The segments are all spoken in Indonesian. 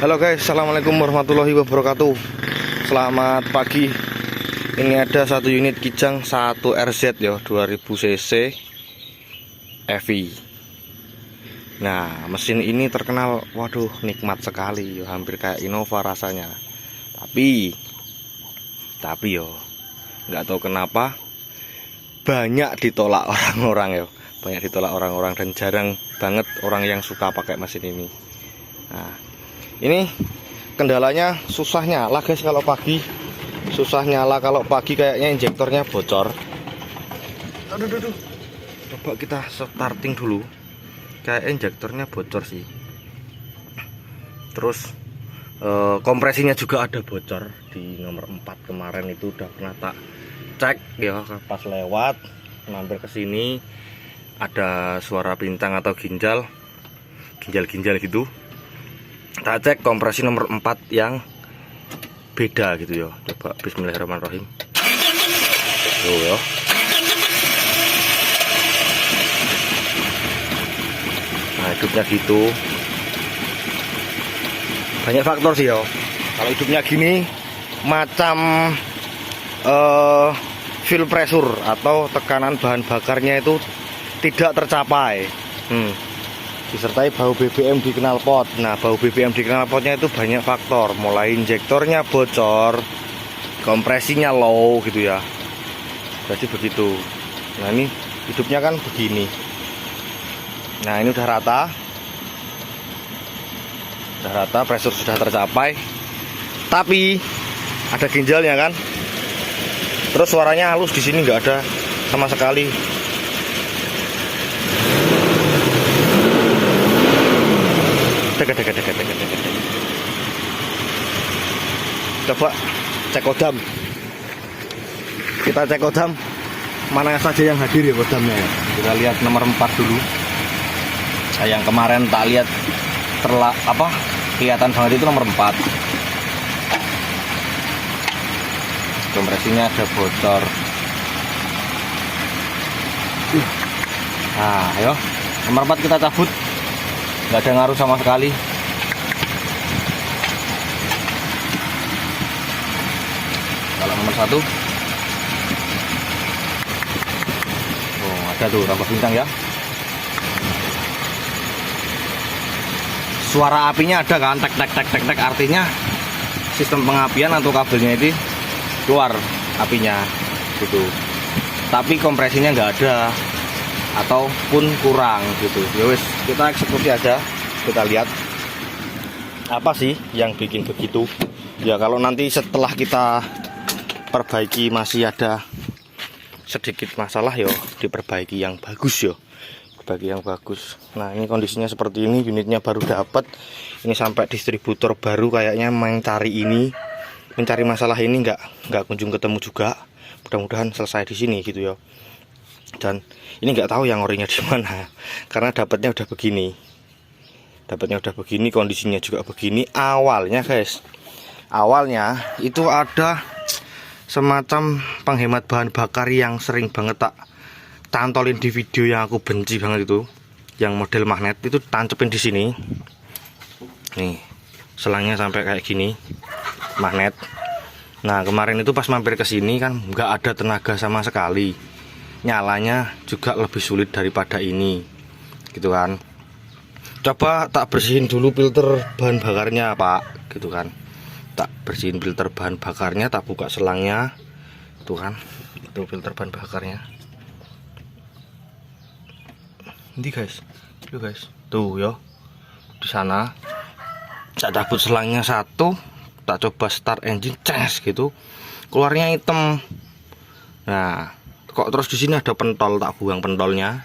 Halo guys, assalamualaikum warahmatullahi wabarakatuh. Selamat pagi. Ini ada satu unit Kijang 1 RZ ya, 2000 cc EV. Nah, mesin ini terkenal, waduh, nikmat sekali ya, hampir kayak Innova rasanya. Tapi yo, nggak tahu kenapa banyak ditolak orang-orang ya, banyak ditolak orang-orang dan jarang banget orang yang suka pakai mesin ini. Nah, ini kendalanya susah nyala guys kalau pagi. Susah nyala kalau pagi, kayaknya injektornya bocor. Aduh. Coba kita starting dulu. Kayak injektornya bocor sih. Terus kompresinya juga ada bocor di nomor 4 kemarin itu udah pernah tak cek ya, pas lewat mampir ke sini ada suara bintang atau ginjal gitu. Tak cek kompresi nomor 4 yang beda gitu ya. Coba bismillahirrahmanirrahim. Tuh ya. Nah, hidupnya gitu. Banyak faktor sih ya. Kalau hidupnya gini macam fuel pressure atau tekanan bahan bakarnya itu tidak tercapai. Disertai bau BBM di knalpot. Nah, bau BBM di knalpotnya itu banyak faktor, mulai injektornya bocor, kompresinya low gitu ya. Jadi begitu. Nah, ini hidupnya kan begini. Nah, ini udah rata. Udah rata, pressure sudah tercapai. Tapi ada ginjalnya kan. Terus suaranya halus, di sini nggak ada sama sekali. Coba cek kodam. Kita cek kodam mana saja yang hadir ya kodamnya ya. Kita lihat nomor 4 dulu. Nah, yang kemarin tak lihat kelihatan banget itu nomor 4. Kompresinya ada bocor. Nah, ayo nomor 4 kita cabut. Nggak ada ngaruh sama sekali. Kalau nomor 1, oh ada tuh tambah bintang ya. Suara apinya ada kan, tek, artinya sistem pengapian atau kabelnya itu keluar apinya gitu. Tapi kompresinya nggak ada ataupun kurang gitu. Ya wis, kita eksekusi aja. Kita lihat apa sih yang bikin begitu. Ya kalau nanti setelah kita perbaiki masih ada sedikit masalah yo, diperbaiki yang bagus yo. Bagi yang bagus. Nah, ini kondisinya seperti ini, unitnya baru dapat. Ini sampai distributor baru kayaknya mencari masalah ini nggak kunjung ketemu juga. Mudah-mudahan selesai di sini gitu ya. Dan ini nggak tahu yang orinya di mana, karena dapatnya udah begini. Kondisinya juga begini. Awalnya guys, itu ada semacam penghemat bahan bakar yang sering banget tak tantolin di video yang aku benci banget itu, yang model magnet itu tancepin di sini. Nih, selangnya sampai kayak gini, magnet. Nah, kemarin itu pas mampir ke sini kan nggak ada tenaga sama sekali. Nyalanya juga lebih sulit daripada ini gitu kan. Coba tak bersihin dulu filter bahan bakarnya Pak gitu kan. Tak bersihin filter bahan bakarnya, tak buka selangnya tuh kan, itu filter bahan bakarnya ini guys, tuh ya di sana. Tak cabut selangnya satu, tak coba start engine, ces gitu, keluarnya hitam. Nah, kok terus di sini ada pentol, tak buang pentolnya,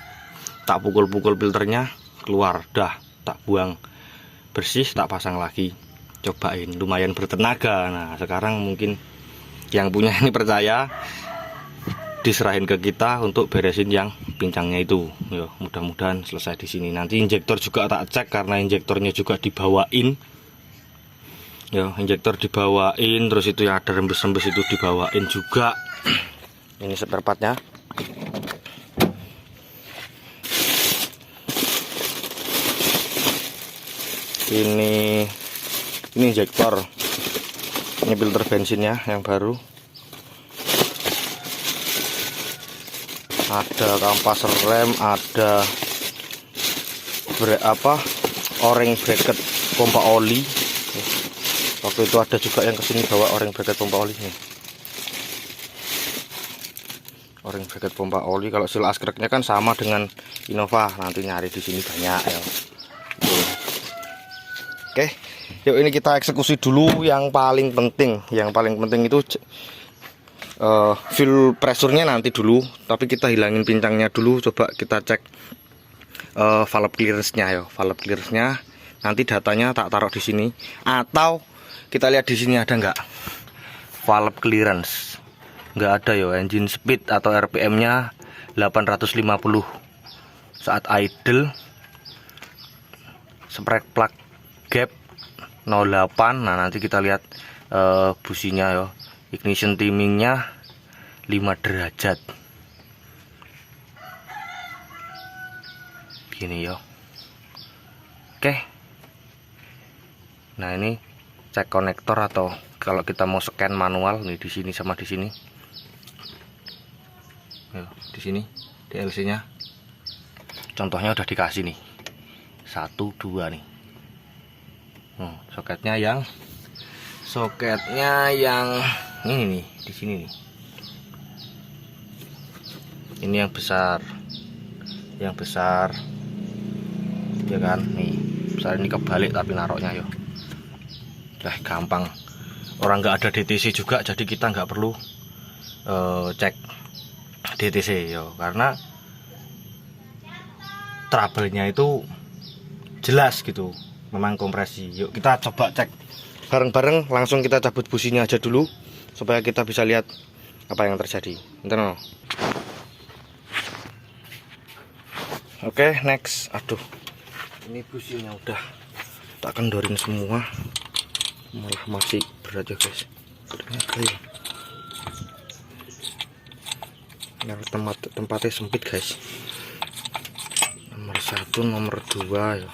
tak pukul-pukul filternya, keluar, dah tak buang, bersih, tak pasang lagi. Cobain, lumayan bertenaga. Nah, sekarang mungkin yang punya ini percaya, diserahin ke kita untuk beresin yang pincangnya itu. Ya, mudah-mudahan selesai di sini. Nanti injektor juga tak cek karena injektornya juga dibawain. Ya, injektor dibawain, terus itu yang ada rembes-rembes itu dibawain juga. Ini spare partnya. Ini Ini injektor, ini filter bensinnya yang baru. Ada kampas rem, ada o-ring bracket pompa oli. Waktu itu ada juga yang kesini bawa o-ring bracket pompa oli nih. O-ring bracket pompa oli. Kalau seal askreknya kan sama dengan Innova, nanti nyari di sini banyak ya. Oke, yuk ini kita eksekusi dulu yang paling penting. Yang paling penting itu fuel pressure-nya nanti dulu, tapi kita hilangin pincangnya dulu. Coba kita cek valve clearance-nya ya. Valve clearance-nya nanti datanya tak taruh di sini, atau kita lihat di sini ada nggak valve clearance. Nggak ada ya. Engine speed atau RPM-nya 850 saat idle. Spark plug gap 08. Nah nanti kita lihat businya ya. Ignition timingnya 5 derajat gini ya. Oke, nah ini cek konektor, atau kalau kita mau scan manual nih di sini sama di sini. Di sini DLC nya contohnya udah dikasih nih 1 2 nih. Soketnya yang ini nih, di sini nih. Ini yang besar ya kan, nih besar. Ini kebalik tapi naroknya yo. Gampang, orang nggak ada DTC juga, jadi kita nggak perlu cek DTC yo, karena trouble-nya itu jelas gitu, memang kompresi. Yuk kita coba cek bareng-bareng, langsung kita cabut businya aja dulu supaya kita bisa lihat apa yang terjadi. Bentar no. Oke, next. Aduh, ini businya udah tak kendorin semua, malah masih berat ya guys. Tempatnya sempit guys. Nomor 1, nomor 2 ya.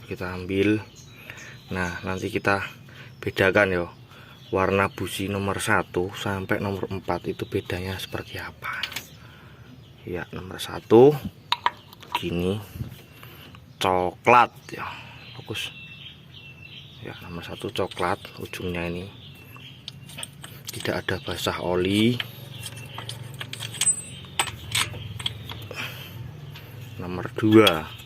Kita ambil. Nah nanti kita bedakan ya, warna busi nomor 1 sampai nomor 4 itu bedanya seperti apa ya. Nomor 1 gini, coklat ya, fokus ya. Nomor 1 coklat, ujungnya ini tidak ada basah oli. Nomor 2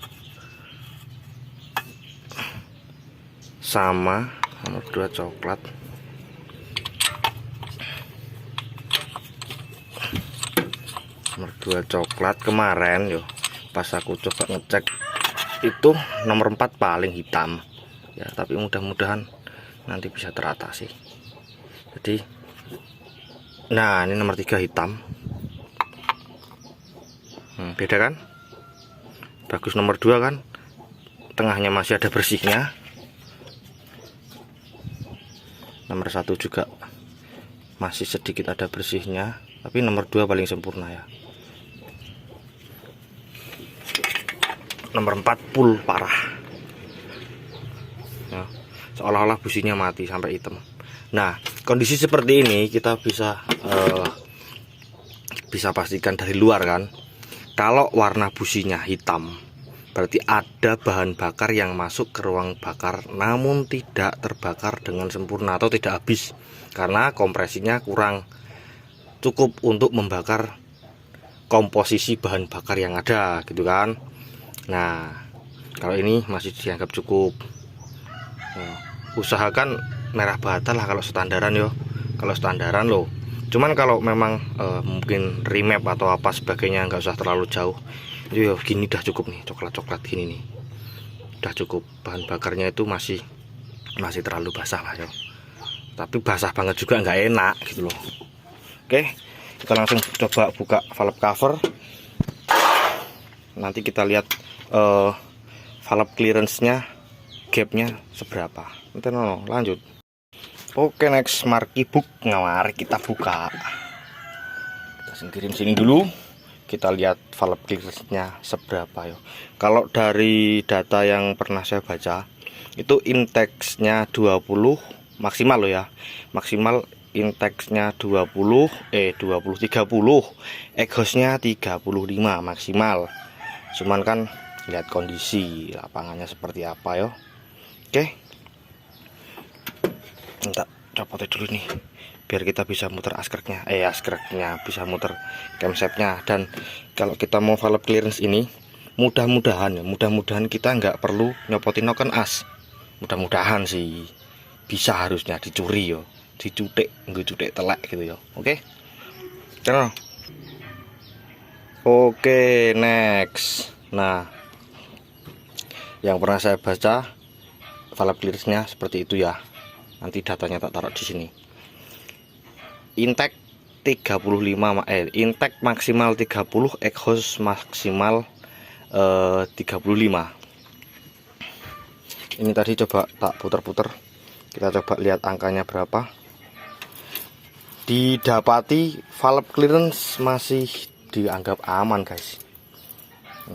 sama, nomor 2 coklat. Nomor 2 coklat. Kemarin yo pas aku coba ngecek itu nomor 4 paling hitam ya, tapi mudah-mudahan nanti bisa teratasi. Jadi nah ini nomor 3 hitam. Beda kan, bagus. Nomor 2 kan tengahnya masih ada bersihnya. Nomor 1 juga masih sedikit ada bersihnya, tapi nomor 2 paling sempurna ya. Nomor 4 full parah ya, seolah-olah businya mati sampai hitam. Nah kondisi seperti ini kita bisa pastikan dari luar kan. Kalau warna businya hitam, berarti ada bahan bakar yang masuk ke ruang bakar namun tidak terbakar dengan sempurna atau tidak habis, karena kompresinya kurang cukup untuk membakar komposisi bahan bakar yang ada gitu kan. Nah kalau ini masih dianggap cukup. Usahakan merah bata lah kalau standaran yo. Kalau standaran loh. Cuman kalau memang mungkin remap atau apa sebagainya, nggak usah terlalu jauh. Yo gini udah cukup nih, coklat-coklat gini nih. Udah cukup, bahan bakarnya itu masih terlalu basah lah yo. Tapi basah banget juga nggak enak gitu loh. Oke, kita langsung coba buka valve cover. Nanti kita lihat valve clearance-nya, gapnya seberapa. Nanti lanjut. Oke, next marki book. Mari kita buka. Kita singkirin sini dulu. Kita lihat valve clearance-nya seberapa ya. Kalau dari data yang pernah saya baca, itu intakesnya 20 maksimal loh ya, maksimal intakesnya 30, exhaustnya 35 maksimal. Cuman kan lihat kondisi lapangannya seperti apa ya. Oke, minta copot dulu nih biar kita bisa muter askreknya, bisa muter camshaftnya. Dan kalau kita mau valve clearance ini, mudah-mudahan kita nggak perlu nyopotin noken as. Mudah-mudahan sih bisa, harusnya dicuri yo, dicutek, nggak cutek telek gitu yo. Oke, channel. Oke, next. Nah, yang pernah saya baca valve clearance-nya seperti itu ya. Nanti datanya tak taruh di sini. Intake 35, intake maksimal 30, exhaust maksimal 35. Ini tadi coba tak puter-puter, kita coba lihat angkanya berapa. Didapati valve clearance masih dianggap aman guys.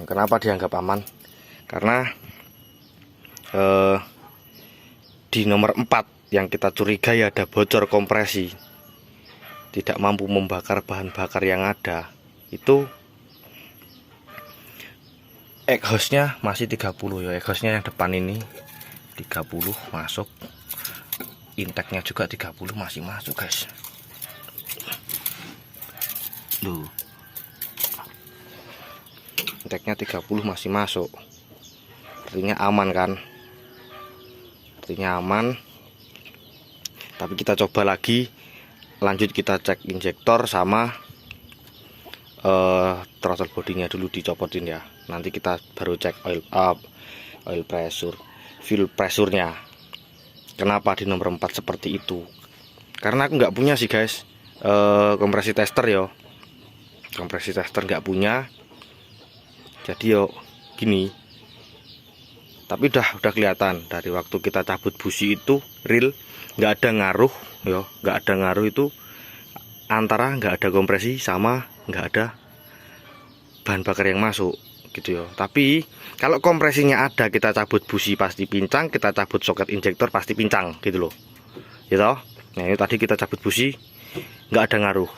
Kenapa dianggap aman? Karena di nomor 4 yang kita curigai ada bocor kompresi, tidak mampu membakar bahan bakar yang ada. Itu exhaustnya masih 30 ya, exhaustnya yang depan ini 30 masuk, intaknya juga 30 masih masuk guys. Duh, intaknya 30 masih masuk, artinya aman kan, artinya aman. Tapi kita coba lagi, lanjut kita cek injektor sama throttle bodinya dulu dicopotin ya. Nanti kita baru cek oil pressure, fuel pressure-nya. Kenapa di nomor 4 seperti itu? Karena aku nggak punya sih guys kompresi tester yo, kompresi tester nggak punya. Jadi yo gini. Tapi udah kelihatan dari waktu kita cabut busi itu real nggak ada ngaruh yo, nggak ada ngaruh itu antara nggak ada kompresi sama nggak ada bahan bakar yang masuk gitu yo. Tapi kalau kompresinya ada, kita cabut busi pasti pincang, kita cabut soket injektor pasti pincang gitu loh, gitu. Nah ini tadi kita cabut busi nggak ada ngaruh,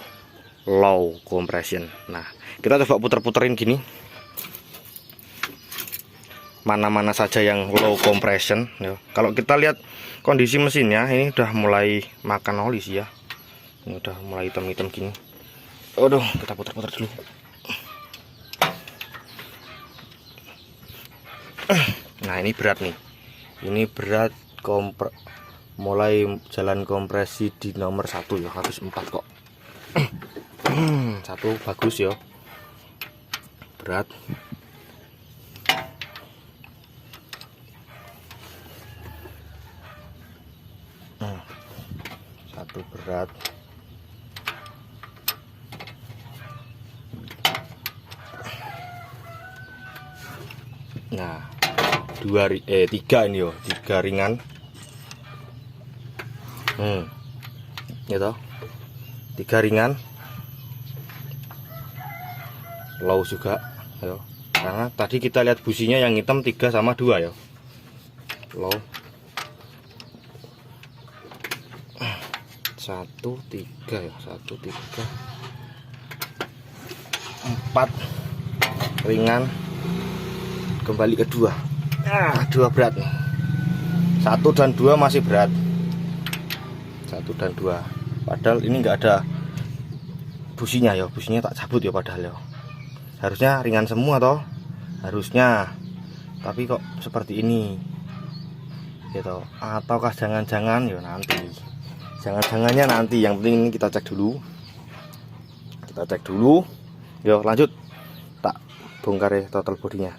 low compression. Nah kita coba puter-puterin gini, mana-mana saja yang low compression ya. Kalau kita lihat kondisi mesinnya ini udah mulai makan oli sih ya, ini udah mulai hitam-hitam gini. Aduh, kita putar-putar dulu. Nah ini berat nih, ini berat, mulai jalan kompresi di nomor 1 ya, habis 4 kok. 1 bagus ya, berat. Satu berat. Nah 3 ini yo, 3 ringan. Gitu, 3 ringan, low juga yo. Karena tadi kita lihat businya yang hitam 3 sama 2 ya, low. 1 3 ya, 1 3 4 ringan, kembali ke 2. 2 berat nih. 1 dan 2 masih berat. 1 dan 2. Padahal ini enggak ada businya ya, businya tak cabut ya padahal ya. Harusnya ringan semua toh, harusnya. Tapi kok seperti ini. Gitu. Ataukah jangan-jangan ya nanti. Jangan-jangannya nanti, yang penting ini kita cek dulu. Kita cek dulu. Yuk lanjut. Tak bongkar ya total bodinya.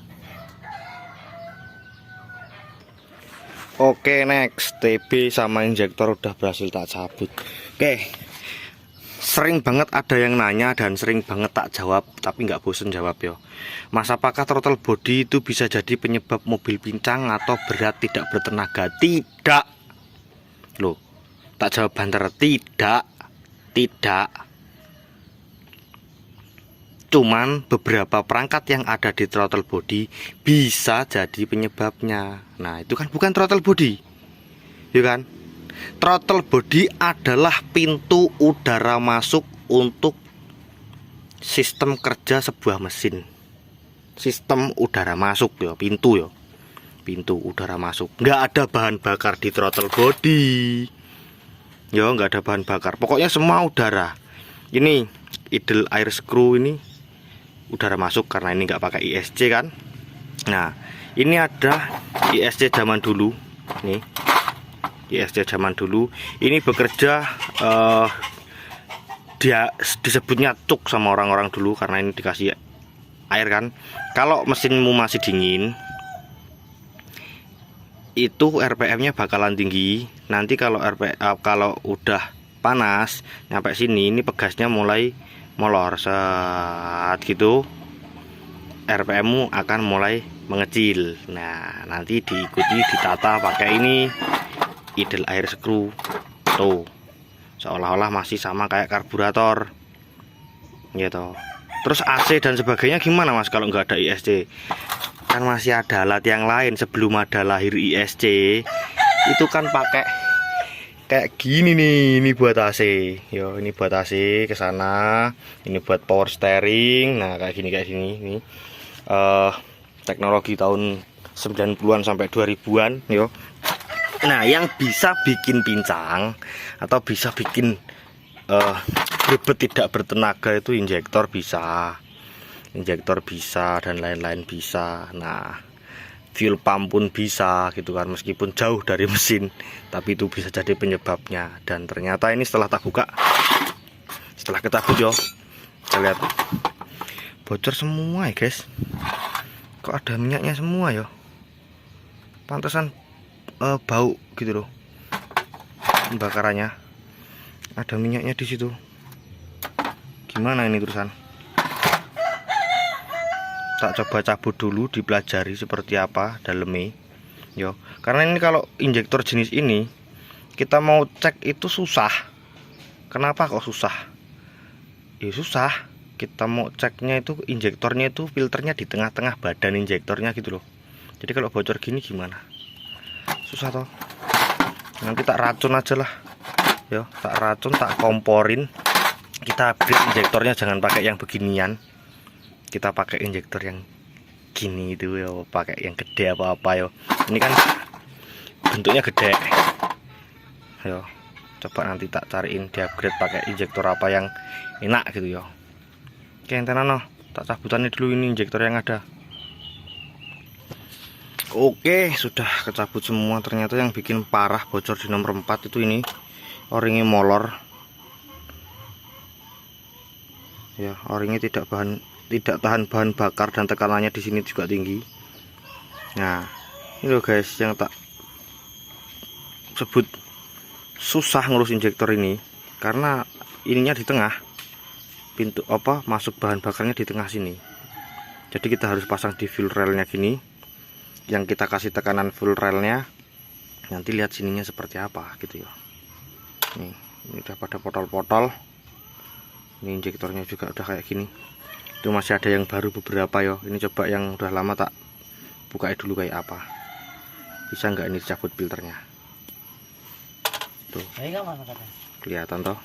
Oke, next. TB sama injektor udah berhasil tak cabut. Oke. Sering banget ada yang nanya dan sering banget tak jawab, tapi nggak bosen jawab yo. Mas, apakah throttle body itu bisa jadi penyebab mobil pincang atau berat tidak bertenaga? Tidak. Loh, tak jawab banter. Tidak. Cuman beberapa perangkat yang ada di throttle body bisa jadi penyebabnya. Nah, itu kan bukan throttle body, ya kan? Throttle body adalah pintu udara masuk untuk sistem kerja sebuah mesin. Sistem udara masuk ya, pintu ya. Pintu udara masuk. Nggak ada bahan bakar di throttle body. Ya, nggak ada bahan bakar. Pokoknya semua udara. Ini idle air screw ini udara masuk karena ini nggak pakai ISC kan. Nah, ini ada ISC zaman dulu. Nih, ISC zaman dulu. Ini bekerja dia disebutnya cuk sama orang-orang dulu karena ini dikasih air kan. Kalau mesinmu masih dingin, itu RPM-nya bakalan tinggi. Nanti kalau kalau udah panas nyampe sini, ini pegasnya mulai molor saat gitu, RPM-mu akan mulai mengecil. Nah, nanti diikuti ditata pakai ini idle air screw tuh, seolah-olah masih sama kayak karburator gitu. Terus AC dan sebagainya gimana Mas kalau nggak ada ISC? Kan masih ada alat yang lain. Sebelum ada lahir ISC itu kan pakai kayak gini nih. Ini buat AC, yo, ini buat AC ke sana, ini buat power steering. Nah, kayak gini nih. Teknologi tahun 90-an sampai 2000-an, yo. Nah, yang bisa bikin pincang atau bisa bikin bebet tidak bertenaga itu injektor bisa. Injektor bisa dan lain-lain bisa. Nah, fuel pump pun bisa gitu kan, meskipun jauh dari mesin, tapi itu bisa jadi penyebabnya. Dan ternyata ini setelah tak buka, setelah kita buka, kita lihat bocor semua ya guys. Kok ada minyaknya semua ya? Pantesan bau gitu loh pembakarannya, ada minyaknya di situ. Gimana ini terusan? Tak coba cabut dulu, dipelajari seperti apa dalamnya yo. Karena ini kalau injektor jenis ini kita mau cek itu susah. Kenapa kok susah? Ya susah, kita mau ceknya itu injektornya itu filternya di tengah-tengah badan injektornya gitu loh. Jadi kalau bocor gini gimana? Susah toh. Nanti tak racun aja lah yo, tak racun, tak komporin. Kita upgrade injektornya, jangan pakai yang beginian. Kita pakai injektor yang gini itu ya, pakai yang gede apa yo. Ini kan bentuknya gede yo. Coba nanti tak cariin di upgrade pakai injektor apa yang enak gitu yo. Oke, tenan tak cabutannya dulu ini injektor yang ada. Oke, sudah kecabut semua. Ternyata yang bikin parah bocor di nomor 4 itu ini o-ringnya molor ya. O-ringnya tidak tahan bahan bakar dan tekanannya di sini juga tinggi. Nah, ini loh guys yang tak sebut susah ngurus injektor ini, karena ininya di tengah, pintu masuk bahan bakarnya di tengah sini. Jadi kita harus pasang di fuel railnya gini, yang kita kasih tekanan fuel railnya. Nanti lihat sininya seperti apa gitu ya. Nih, ini udah pada potol-potol. Ini injektornya juga udah kayak gini. Itu masih ada yang baru beberapa yo. Ini coba yang udah lama tak buka dulu kayak apa. Bisa nggak ini dicabut filternya? Tuh. Kelihatan toh.